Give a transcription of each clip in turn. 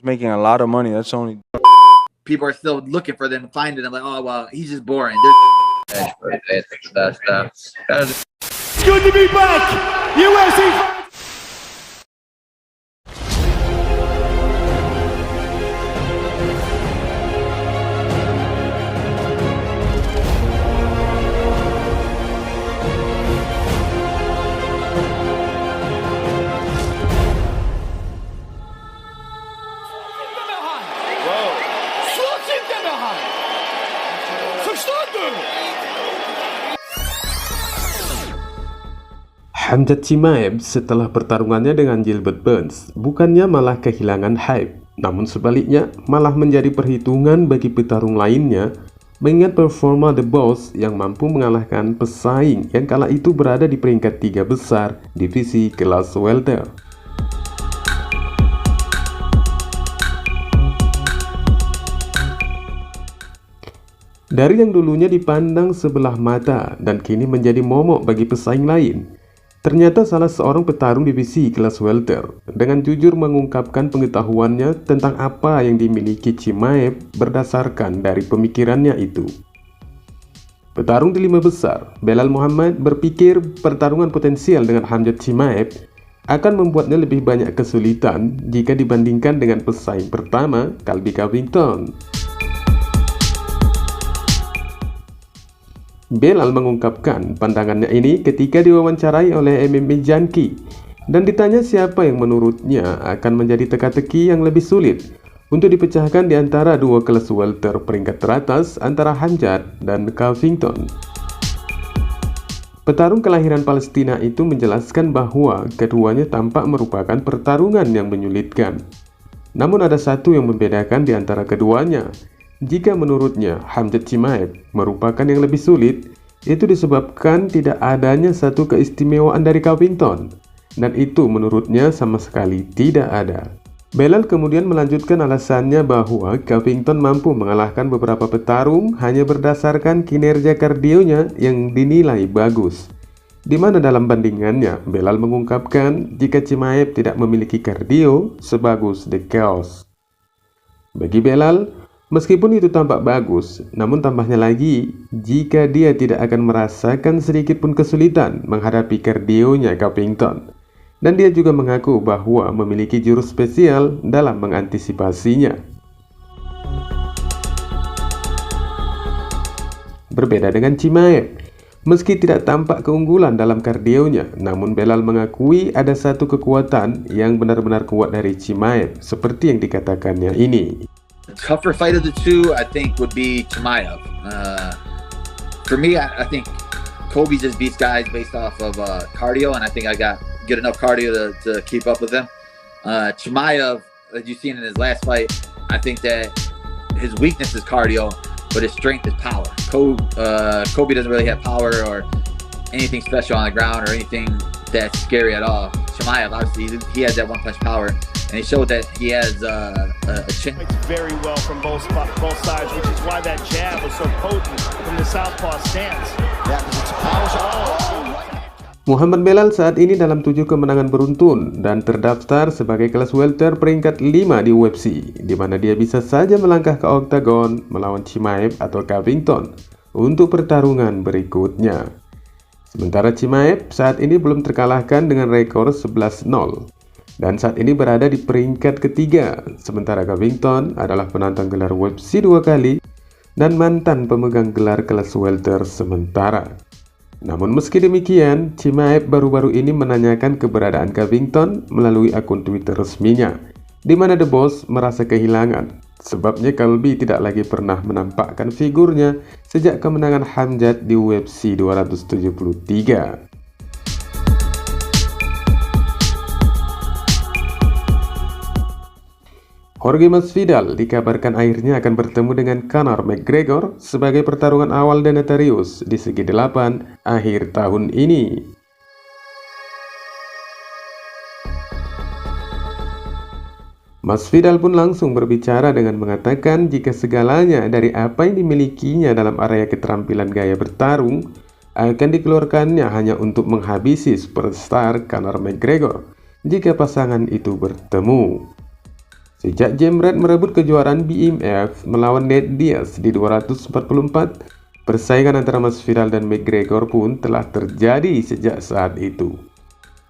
making a lot of money. That's only. People are still looking for them, finding them. Like, oh well, he's just boring. It's good to be back. UFC. Hamzat Chimaev setelah pertarungannya dengan Gilbert Burns bukannya malah kehilangan hype, namun sebaliknya malah menjadi perhitungan bagi petarung lainnya mengingat performa The Boss yang mampu mengalahkan pesaing yang kala itu berada di peringkat 3 besar divisi kelas welter. Dari yang dulunya dipandang sebelah mata dan kini menjadi momok bagi pesaing lain, ternyata salah seorang petarung divisi kelas welter dengan jujur mengungkapkan pengetahuannya tentang apa yang dimiliki Chimaev berdasarkan dari pemikirannya itu. Petarung di 5 besar, Belal Muhammad berpikir pertarungan potensial dengan Hamzat Chimaev akan membuatnya lebih banyak kesulitan jika dibandingkan dengan pesaing pertama, Colby Covington. Belal mengungkapkan pandangannya ini ketika diwawancarai oleh MMA Junkie dan ditanya siapa yang menurutnya akan menjadi teka-teki yang lebih sulit untuk dipecahkan di antara dua kelas welter peringkat teratas antara Hamzat dan Covington. Petarung kelahiran Palestina itu menjelaskan bahwa keduanya tampak merupakan pertarungan yang menyulitkan. Namun ada satu yang membedakan di antara keduanya. Jika menurutnya Hamzat Chimaev merupakan yang lebih sulit, itu disebabkan tidak adanya satu keistimewaan dari Covington, dan itu menurutnya sama sekali tidak ada. Belal kemudian melanjutkan alasannya bahwa Covington mampu mengalahkan beberapa petarung hanya berdasarkan kinerja kardionya yang dinilai bagus. Di mana dalam bandingannya, Belal mengungkapkan jika Chimaev tidak memiliki kardio sebagus The Chaos. Bagi Belal, meskipun itu tampak bagus, namun tambahnya lagi, jika dia tidak akan merasakan sedikit pun kesulitan menghadapi kardionya Covington. Dan dia juga mengaku bahwa memiliki jurus spesial dalam mengantisipasinya. Berbeda dengan Chimaev, meski tidak tampak keunggulan dalam kardionya, namun Belal mengakui ada satu kekuatan yang benar-benar kuat dari Chimaev, seperti yang dikatakannya ini. Tougher fight of the two, I think, would be Chimaev. For me, I think Colby just beats guys based off of cardio, and I think I got good enough cardio to keep up with him. Chimaev, as you've seen in his last fight, I think that his weakness is cardio, but his strength is power. Colby doesn't really have power or anything special on the ground or anything that's scary at all. Chimaev, obviously, he has that one-punch power. And he showed that he has a chin. It's very well from both sides, which is why that jab was so potent from the southpaw stance. Yeah, it's powerful. Muhammad Belal saat ini dalam 7 kemenangan beruntun dan terdaftar sebagai kelas welter peringkat 5 di UFC, di mana dia bisa saja melangkah ke oktagon melawan Chimaev atau Covington untuk pertarungan berikutnya. Sementara Chimaev saat ini belum terkalahkan dengan rekor 11-0. Dan saat ini berada di peringkat ketiga, sementara Covington adalah penantang gelar UFC 2 kali dan mantan pemegang gelar kelas welter sementara. Namun meski demikian, Chimaev baru-baru ini menanyakan keberadaan Covington melalui akun Twitter resminya, di mana The Boss merasa kehilangan. Sebabnya Colby tidak lagi pernah menampakkan figurnya sejak kemenangan Hamzat di UFC 273. Jorge Masvidal dikabarkan akhirnya akan bertemu dengan Conor McGregor sebagai pertarungan awal dan notarius di segi 8 akhir tahun ini. Masvidal pun langsung berbicara dengan mengatakan jika segalanya dari apa yang dimilikinya dalam area keterampilan gaya bertarung akan dikeluarkannya hanya untuk menghabisi superstar Conor McGregor jika pasangan itu bertemu. Sejak Jemret merebut kejuaraan BMF melawan Nate Diaz di 244, persaingan antara Masvidal dan McGregor pun telah terjadi sejak saat itu.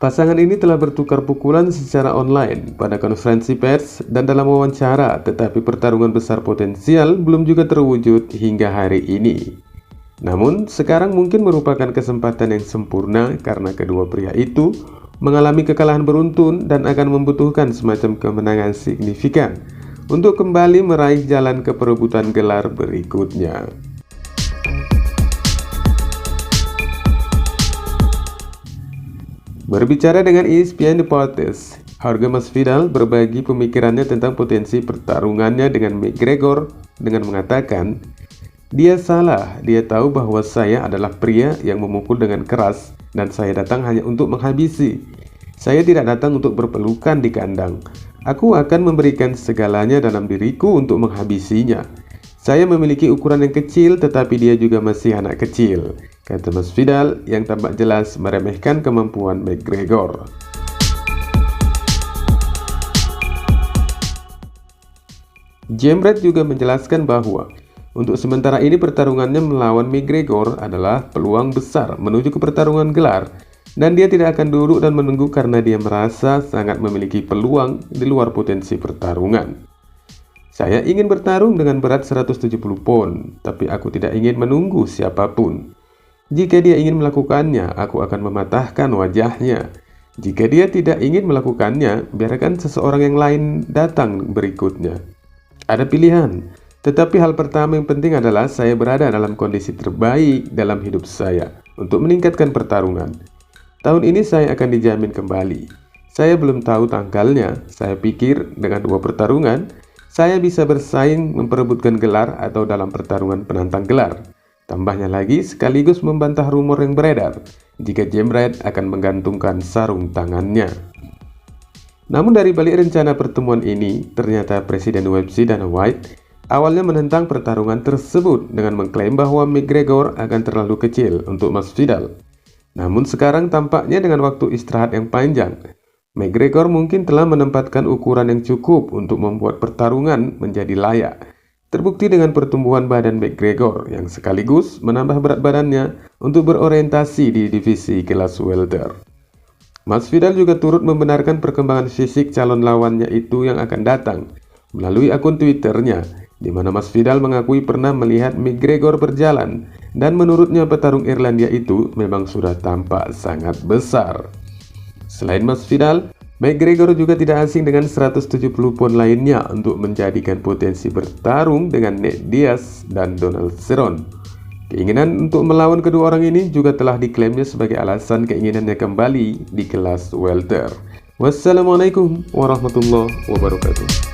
Pasangan ini telah bertukar pukulan secara online pada konferensi pers dan dalam wawancara, tetapi pertarungan besar potensial belum juga terwujud hingga hari ini. Namun, sekarang mungkin merupakan kesempatan yang sempurna karena kedua pria itu mengalami kekalahan beruntun dan akan membutuhkan semacam kemenangan signifikan untuk kembali meraih jalan ke perebutan gelar berikutnya. Berbicara dengan ESPN Deportes, Jorge Masvidal berbagi pemikirannya tentang potensi pertarungannya dengan McGregor dengan mengatakan, "Dia salah, dia tahu bahwa saya adalah pria yang memukul dengan keras dan saya datang hanya untuk menghabisi. Saya tidak datang untuk berpelukan di kandang. Aku akan memberikan segalanya dalam diriku untuk menghabisinya. Saya memiliki ukuran yang kecil tetapi dia juga masih anak kecil," kata Masvidal yang tampak jelas meremehkan kemampuan McGregor. Jemret juga menjelaskan bahwa untuk sementara ini pertarungannya melawan McGregor adalah peluang besar menuju ke pertarungan gelar, dan dia tidak akan duduk dan menunggu karena dia merasa sangat memiliki peluang di luar potensi pertarungan. "Saya ingin bertarung dengan berat 170 pon, tapi aku tidak ingin menunggu siapapun. Jika dia ingin melakukannya, aku akan mematahkan wajahnya. Jika dia tidak ingin melakukannya, biarkan seseorang yang lain datang berikutnya. Ada pilihan. Tetapi hal pertama yang penting adalah saya berada dalam kondisi terbaik dalam hidup saya untuk meningkatkan pertarungan. Tahun ini saya akan dijamin kembali. Saya belum tahu tanggalnya. Saya pikir dengan 2 pertarungan, saya bisa bersaing memperebutkan gelar atau dalam pertarungan penantang gelar." Tambahnya lagi sekaligus membantah rumor yang beredar jika Jemret akan menggantungkan sarung tangannya. Namun dari balik rencana pertemuan ini, ternyata Presiden UFC Dana White awalnya menentang pertarungan tersebut dengan mengklaim bahwa McGregor akan terlalu kecil untuk Masvidal. Namun sekarang tampaknya dengan waktu istirahat yang panjang, McGregor mungkin telah menempatkan ukuran yang cukup untuk membuat pertarungan menjadi layak. Terbukti dengan pertumbuhan badan McGregor yang sekaligus menambah berat badannya untuk berorientasi di divisi kelas welter. Masvidal juga turut membenarkan perkembangan fisik calon lawannya itu yang akan datang melalui akun Twitternya, di mana Masvidal mengakui pernah melihat McGregor berjalan dan menurutnya petarung Irlandia itu memang sudah tampak sangat besar. Selain Masvidal, McGregor juga tidak asing dengan 170 pon lainnya untuk menjadikan potensi bertarung dengan Nate Diaz dan Donald Cerrone. Keinginan untuk melawan kedua orang ini juga telah diklaimnya sebagai alasan keinginannya kembali di kelas welter. Wassalamualaikum warahmatullahi wabarakatuh.